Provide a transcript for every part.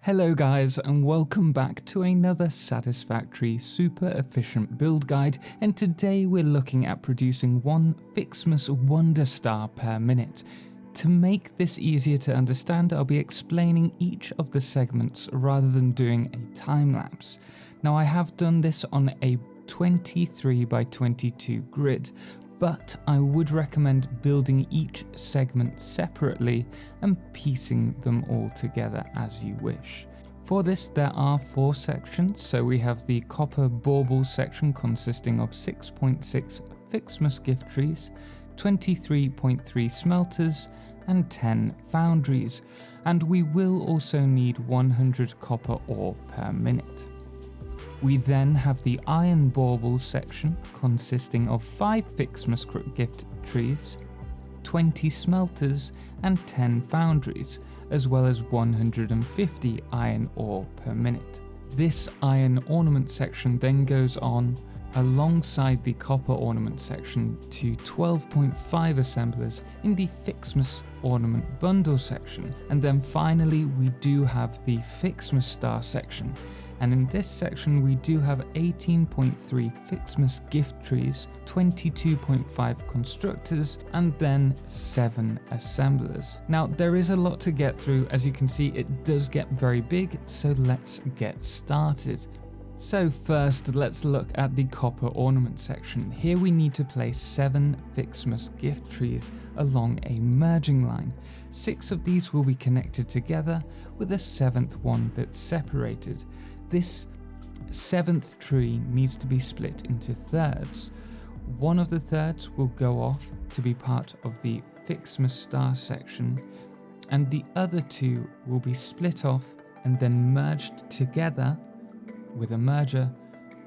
Hello guys, and welcome back to another Satisfactory super efficient build guide, and today we're looking at producing one Ficsmas Wonder Star per minute. To make this easier to understand, I'll be explaining each of the segments rather than doing a time lapse. Now I have done this on a 23 by 22 grid, but I would recommend building each segment separately and piecing them all together as you wish. For this there are 4 sections, so we have the copper bauble section consisting of 6.6 Ficsmas gift trees, 23.3 smelters and 10 foundries, and we will also need 100 copper ore per minute. We then have the iron bauble section consisting of 5 Ficsmas gift trees, 20 smelters and 10 foundries, as well as 150 iron ore per minute. This iron ornament section then goes on alongside the copper ornament section to 12.5 assemblers in the Ficsmas ornament bundle section, and then finally we do have the Ficsmas Star section. And in this section we do have 18.3 Ficsmas gift trees, 22.5 constructors, and then 7 assemblers. Now there is a lot to get through, as you can see it does get very big, so let's get started. So first let's look at the copper ornament section. Here we need to place 7 Ficsmas gift trees along a merging line. 6 of these will be connected together with a 7th one that's separated. This 7th tree needs to be split into thirds. One of the thirds will go off to be part of the Ficsmas Star section, and the other 2 will be split off and then merged together with a merger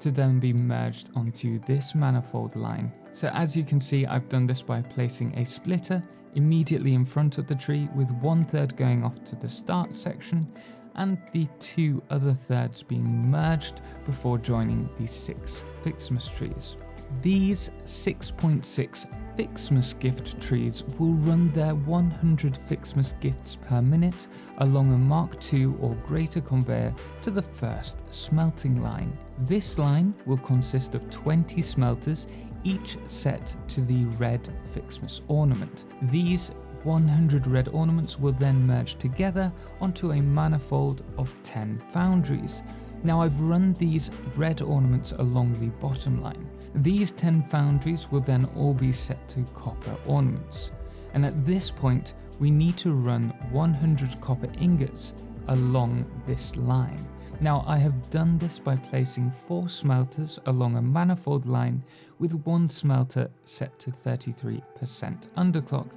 to then be merged onto this manifold line. So as you can see, I've done this by placing a splitter immediately in front of the tree with 1/3 going off to the start section and the 2 other thirds being merged before joining the 6 Ficsmas trees. These 6.6 Ficsmas gift trees will run their 100 Ficsmas gifts per minute along a Mark II or greater conveyor to the first smelting line. This line will consist of 20 smelters, each set to the red Ficsmas ornament. These 100 red ornaments will then merge together onto a manifold of 10 foundries. Now I've run these red ornaments along the bottom line. These 10 foundries will then all be set to copper ornaments. And at this point we need to run 100 copper ingots along this line. Now I have done this by placing 4 smelters along a manifold line with 1 smelter set to 33% underclock,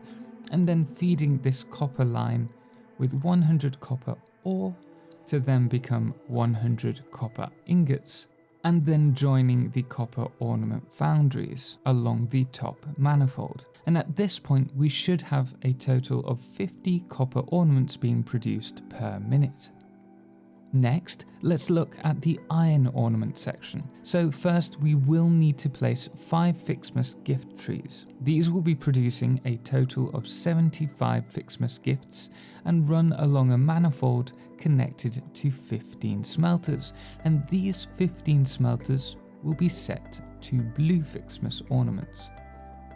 and then feeding this copper line with 100 copper ore to then become 100 copper ingots, and then joining the copper ornament foundries along the top manifold. And at this point we should have a total of 50 copper ornaments being produced per minute. Next, let's look at the iron ornament section. So first we will need to place 5 Ficsmas gift trees. These will be producing a total of 75 Ficsmas gifts and run along a manifold connected to 15 smelters, and these 15 smelters will be set to blue Ficsmas ornaments.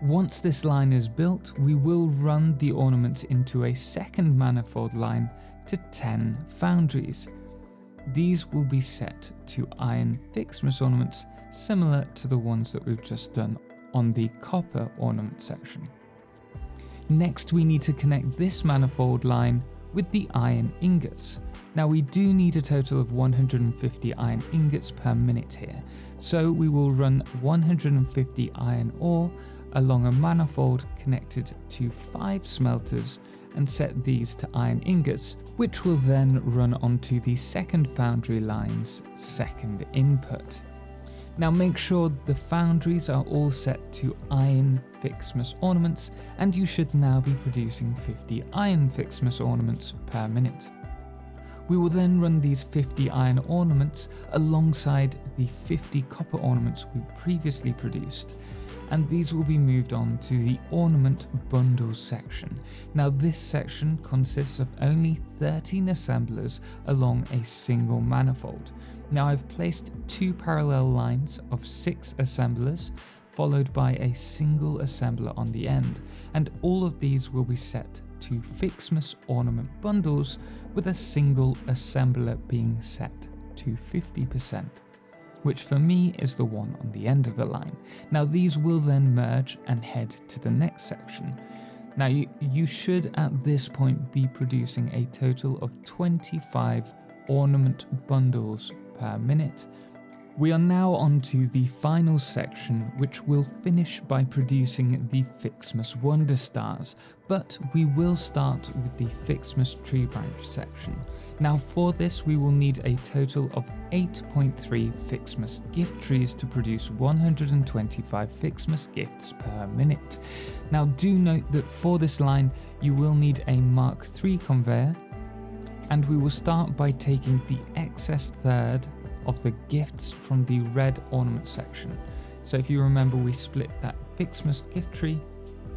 Once this line is built, we will run the ornaments into a second manifold line to 10 foundries. These will be set to iron Ficsmas ornaments, similar to the ones that we've just done on the copper ornament section. Next we need to connect this manifold line with the iron ingots. Now we do need a total of 150 iron ingots per minute here, so we will run 150 iron ore along a manifold connected to 5 smelters and set these to iron ingots, which will then run onto the second foundry line's second input. Now make sure the foundries are all set to iron Ficsmas ornaments, and you should now be producing 50 iron Ficsmas ornaments per minute. We will then run these 50 iron ornaments alongside the 50 copper ornaments we previously produced, and these will be moved on to the ornament bundles section. Now this section consists of only 13 assemblers along a single manifold. Now I've placed 2 parallel lines of 6 assemblers, followed by a single assembler on the end, and all of these will be set to Ficsmas ornament bundles, with a single assembler being set to 50%. which for me is the one on the end of the line. Now these will then merge and head to the next section. Now you should at this point be producing a total of 25 ornament bundles per minute. We are now on to the final section, which will finish by producing the Ficsmas Wonder Stars, but we will start with the Ficsmas Tree Branch section. Now for this we will need a total of 8.3 Ficsmas gift trees to produce 125 Ficsmas gifts per minute. Now do note that for this line you will need a Mark III conveyor, and we will start by taking the excess third of the gifts from the red ornament section. So if you remember, we split that Ficsmas gift tree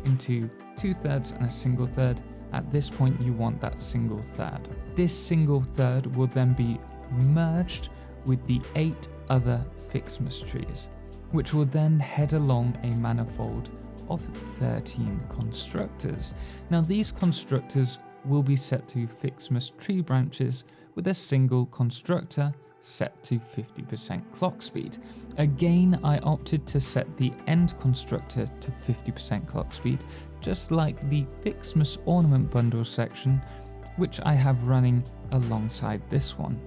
into 2/3 and a single third. At this point you want that single third. This single third will then be merged with the 8 other Ficsmas trees, which will then head along a manifold of 13 constructors. Now these constructors will be set to Ficsmas tree branches with a single constructor set to 50% clock speed. Again, I opted to set the end constructor to 50% clock speed, just like the Ficsmas ornament bundle section, which I have running alongside this one.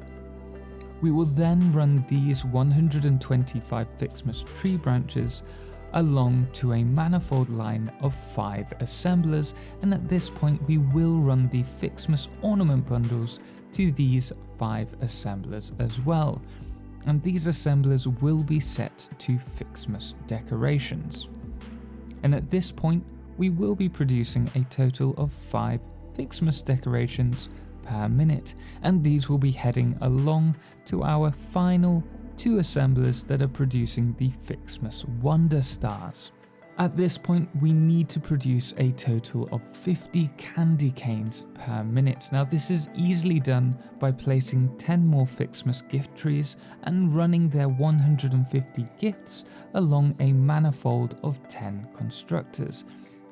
We will then run these 125 Ficsmas tree branches along to a manifold line of 5 assemblers, and at this point we will run the Ficsmas ornament bundles to these 5 assemblers as well, and these assemblers will be set to Ficsmas decorations. And at this point we will be producing a total of 5 Ficsmas decorations per minute, and these will be heading along to our final 2 assemblers that are producing the Ficsmas Wonder Stars. At this point we need to produce a total of 50 candy canes per minute. Now this is easily done by placing 10 more Ficsmas gift trees and running their 150 gifts along a manifold of 10 constructors,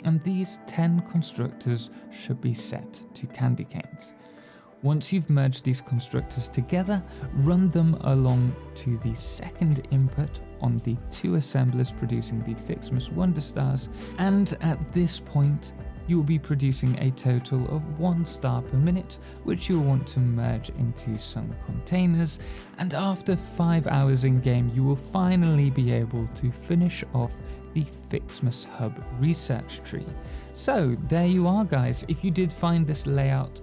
and these 10 constructors should be set to candy canes. Once you've merged these constructors together, run them along to the second input on the 2 assemblers producing the Ficsmas Wonder Stars, and at this point you will be producing a total of 1 star per minute, which you'll want to merge into some containers, and after 5 hours in game you will finally be able to finish off the Ficsmas Hub research tree. So there you are guys. If you did find this layout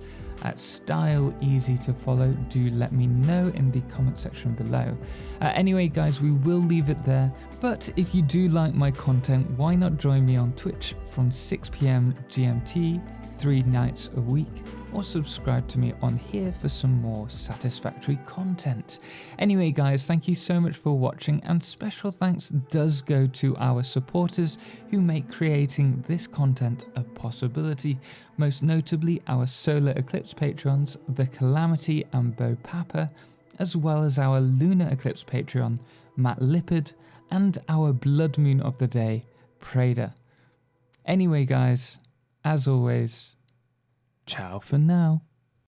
style easy to follow, do let me know in the comment section below. Anyway guys, we will leave it there, but if you do like my content, why not join me on Twitch from 6 PM GMT 3 nights a week, or subscribe to me on here for some more Satisfactory content. Anyway guys, thank you so much for watching, and special thanks does go to our supporters who make creating this content a possibility, most notably our Solar Eclipse patrons, The Calamity and Bo Papa, as well as our Lunar Eclipse patron, Matt Lippard, and our Blood Moon of the Day, Prader. Anyway guys, as always, ciao for now.